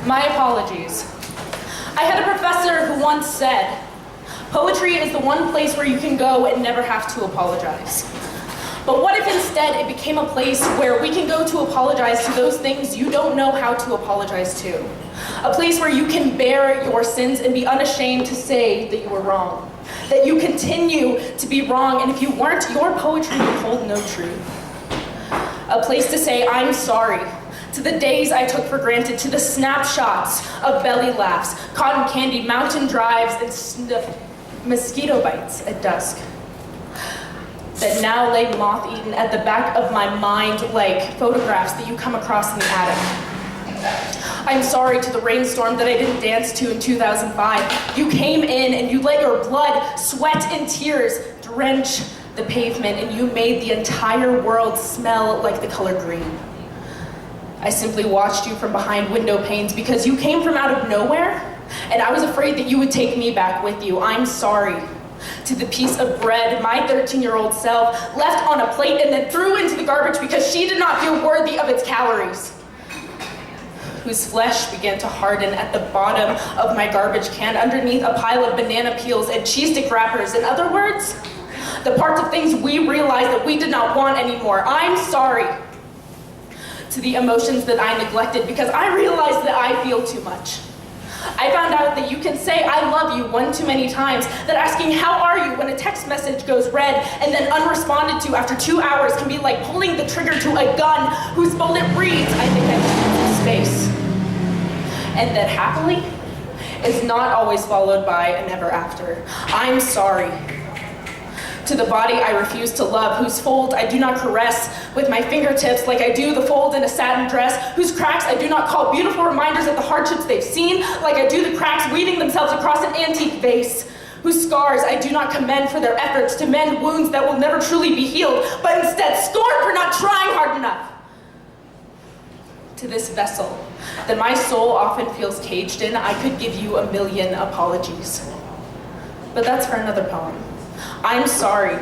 My apologies. I had a professor who once said, poetry is the one place where you can go and never have to apologize. But what if instead it became a place where we can go to apologize to those things you don't know how to apologize to? A place where you can bear your sins and be unashamed to say that you were wrong. That you continue to be wrong, and if you weren't, your poetry would hold no truth. A place to say, I'm sorry. To the days I took for granted, to the snapshots of belly laughs, cotton candy, mountain drives, and mosquito bites at dusk. That now lay moth-eaten at the back of my mind like photographs that you come across in the attic. I'm sorry to the rainstorm that I didn't dance to in 2005. You came in and you let your blood, sweat, and tears drench the pavement, and you made the entire world smell like the color green. I simply watched you from behind window panes because you came from out of nowhere, and I was afraid that you would take me back with you. I'm sorry to the piece of bread my 13-year-old self left on a plate and then threw into the garbage because she did not feel worthy of its calories. Whose flesh began to harden at the bottom of my garbage can underneath a pile of banana peels and cheese stick wrappers. In other words, the parts of things we realized that we did not want anymore. I'm sorry to the emotions that I neglected because I realized that I feel too much. I found out that you can say I love you one too many times, that asking how are you when a text message goes red and then unresponded to after 2 hours can be like pulling the trigger to a gun whose bullet reads, I think I need space. And that happily is not always followed by an ever after. I'm sorry to the body I refuse to love, whose fold I do not caress with my fingertips like I do the fold in a satin dress, whose cracks I do not call beautiful reminders of the hardships they've seen, like I do the cracks weaving themselves across an antique vase, whose scars I do not commend for their efforts to mend wounds that will never truly be healed, but instead scorn for not trying hard enough. To this vessel that my soul often feels caged in, I could give you a million apologies. But that's for another poem. I'm sorry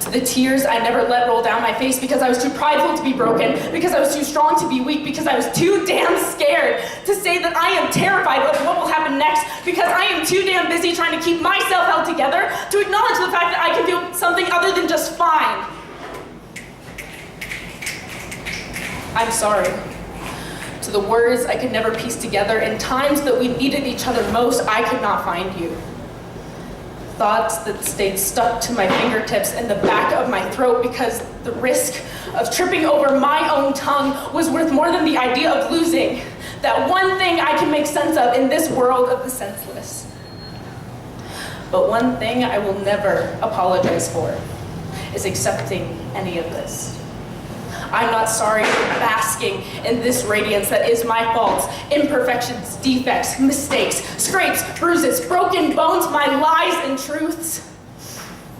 to the tears I never let roll down my face because I was too prideful to be broken, because I was too strong to be weak, because I was too damn scared to say that I am terrified of what will happen next, because I am too damn busy trying to keep myself held together to acknowledge the fact that I can feel something other than just fine. I'm sorry to the words I could never piece together. In times that we needed each other most, I could not find you. Thoughts that stayed stuck to my fingertips and the back of my throat because the risk of tripping over my own tongue was worth more than the idea of losing that one thing I can make sense of in this world of the senseless. But one thing I will never apologize for is accepting any of this. I'm not sorry for basking in this radiance that is my faults, imperfections, defects, mistakes, scrapes, bruises, broken bones, my lies and truths.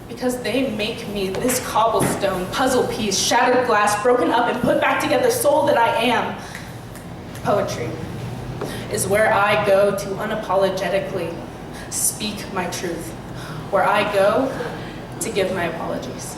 Because they make me this cobblestone, puzzle piece, shattered glass, broken up and put back together soul that I am. Poetry is where I go to unapologetically speak my truth, where I go to give my apologies.